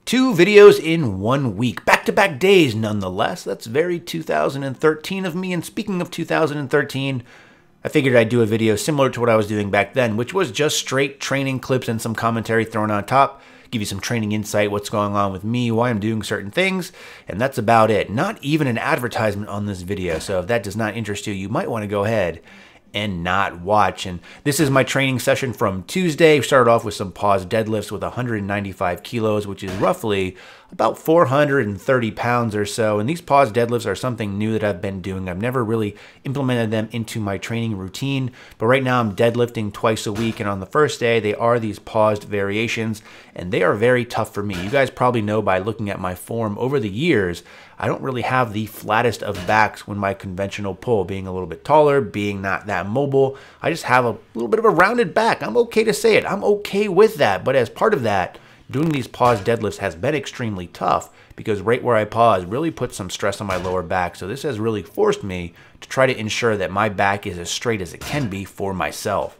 2 videos in 1 week, back-to-back days nonetheless. That's very 2013 of me, and speaking of 2013, I figured I'd do a video similar to what I was doing back then, which was just straight training clips and some commentary thrown on top, give you some training insight, what's going on with me, why I'm doing certain things, and that's about it. Not even an advertisement on this video, so if that does not interest you, you might want to go ahead and not watch. And this is my training session from Tuesday. We started off with some pause deadlifts with 195 kilos, which is roughly about 430 pounds or so. And these pause deadlifts are something new that I've been doing. I've never really implemented them into my training routine, but right now I'm deadlifting twice a week. And on the first day, they are these paused variations, and they are very tough for me. You guys probably know by looking at my form over the years, I don't really have the flattest of backs when my conventional pull, being a little bit taller, being not that mobile. I just have a little bit of a rounded back. I'm okay to say it. I'm okay with that. But as part of that, doing these pause deadlifts has been extremely tough because right where I pause really puts some stress on my lower back. So this has really forced me to try to ensure that my back is as straight as it can be for myself.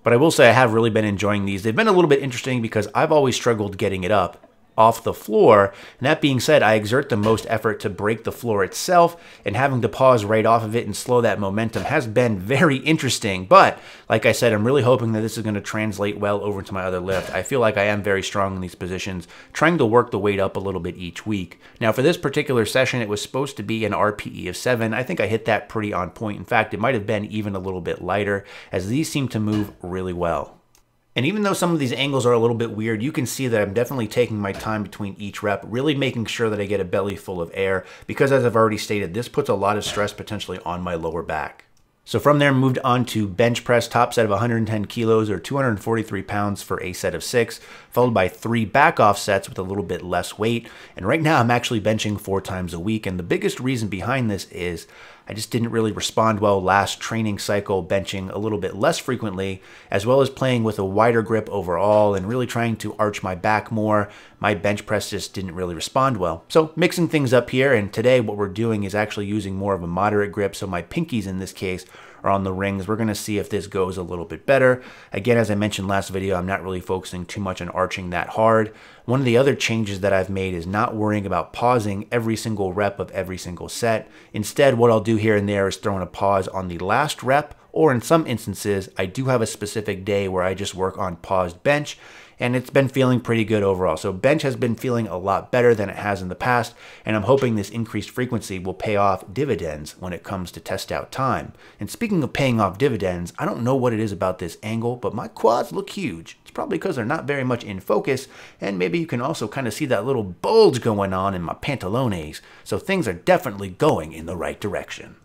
But I will say I have really been enjoying these. They've been a little bit interesting because I've always struggled getting it up off the floor. And that being said, I exert the most effort to break the floor itself, and having to pause right off of it and slow that momentum has been very interesting. But like I said, I'm really hoping that this is going to translate well over to my other lift. I feel like I am very strong in these positions, trying to work the weight up a little bit each week. Now for this particular session, it was supposed to be an RPE of 7. I think I hit that pretty on point. In fact, it might have been even a little bit lighter, as these seem to move really well. And even though some of these angles are a little bit weird, you can see that I'm definitely taking my time between each rep, really making sure that I get a belly full of air, because as I've already stated, this puts a lot of stress potentially on my lower back. So from there, moved on to bench press, top set of 110 kilos or 243 pounds for a set of 6, followed by 3 back off sets with a little bit less weight. And right now I'm actually benching 4 times a week. And the biggest reason behind this is I just didn't really respond well last training cycle, benching a little bit less frequently, as well as playing with a wider grip overall and really trying to arch my back more. My bench press just didn't really respond well. So mixing things up here, and today what we're doing is actually using more of a moderate grip. So my pinkies in this case are on the rings. We're going to see if this goes a little bit better. Again, as I mentioned last video, I'm not really focusing too much on arching that hard. One of the other changes that I've made is not worrying about pausing every single rep of every single set. Instead, what I'll do here and there is throw in a pause on the last rep, or in some instances, I do have a specific day where I just work on paused bench, and it's been feeling pretty good overall. So bench has been feeling a lot better than it has in the past, and I'm hoping this increased frequency will pay off dividends when it comes to test out time. And speaking of paying off dividends, I don't know what it is about this angle, but my quads look huge. It's probably because they're not very much in focus, and maybe you can also kind of see that little bulge going on in my pantalones. So things are definitely going in the right direction.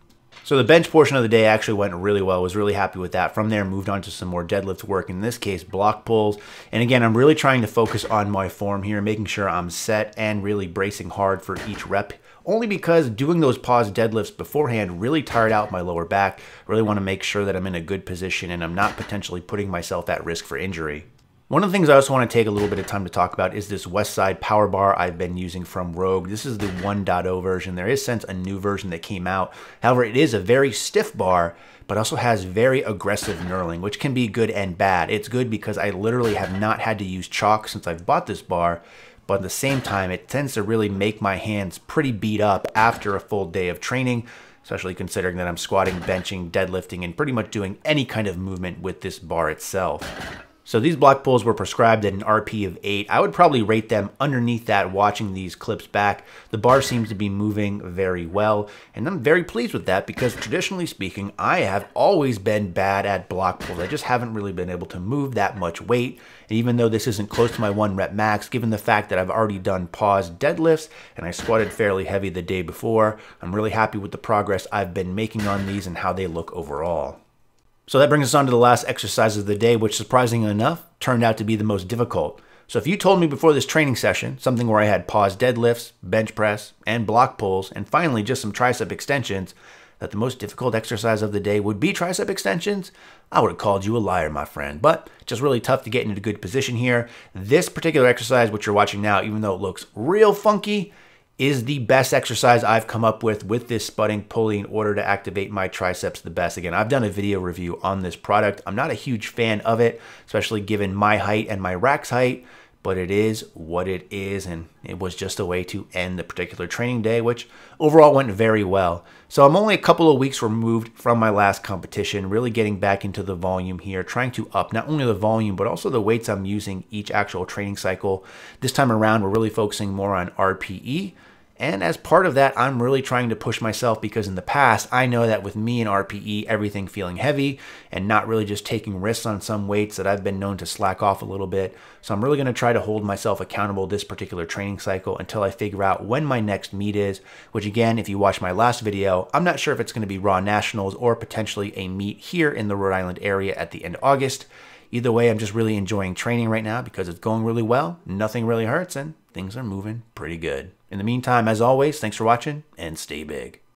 So the bench portion of the day actually went really well. I was really happy with that. From there, moved on to some more deadlift work, in this case, block pulls. And again, I'm really trying to focus on my form here, making sure I'm set and really bracing hard for each rep, only because doing those pause deadlifts beforehand really tired out my lower back. I really want to make sure that I'm in a good position and I'm not potentially putting myself at risk for injury. One of the things I also want to take a little bit of time to talk about is this West Side power bar I've been using from Rogue. This is the 1.0 version. There is since a new version that came out. However, it is a very stiff bar, but also has very aggressive knurling, which can be good and bad. It's good because I literally have not had to use chalk since I've bought this bar, but at the same time, it tends to really make my hands pretty beat up after a full day of training, especially considering that I'm squatting, benching, deadlifting, and pretty much doing any kind of movement with this bar itself. So these block pulls were prescribed at an RP of 8. I would probably rate them underneath that watching these clips back. The bar seems to be moving very well, and I'm very pleased with that because traditionally speaking, I have always been bad at block pulls. I just haven't really been able to move that much weight. And even though this isn't close to my 1 rep max, given the fact that I've already done pause deadlifts and I squatted fairly heavy the day before, I'm really happy with the progress I've been making on these and how they look overall. So that brings us on to the last exercise of the day, which surprisingly enough turned out to be the most difficult. So if you told me before this training session, something where I had pause deadlifts, bench press, and block pulls, and finally just some tricep extensions, that the most difficult exercise of the day would be tricep extensions, I would have called you a liar, my friend. But just really tough to get into a good position here. This particular exercise, which you're watching now, even though it looks real funky, is the best exercise I've come up with this spudding pulley in order to activate my triceps the best. Again, I've done a video review on this product. I'm not a huge fan of it, especially given my height and my rack's height, but it is what it is, and it was just a way to end the particular training day, which overall went very well. So I'm only a couple of weeks removed from my last competition, really getting back into the volume here, trying to up not only the volume, but also the weights I'm using each actual training cycle. This time around, we're really focusing more on RPE. And as part of that, I'm really trying to push myself, because in the past, I know that with me and RPE, everything feeling heavy and not really just taking risks on some weights, that I've been known to slack off a little bit. So I'm really going to try to hold myself accountable this particular training cycle until I figure out when my next meet is, which again, if you watch my last video, I'm not sure if it's going to be Raw Nationals or potentially a meet here in the Rhode Island area at the end of August. Either way, I'm just really enjoying training right now because it's going really well. Nothing really hurts and things are moving pretty good. In the meantime, as always, thanks for watching and stay big.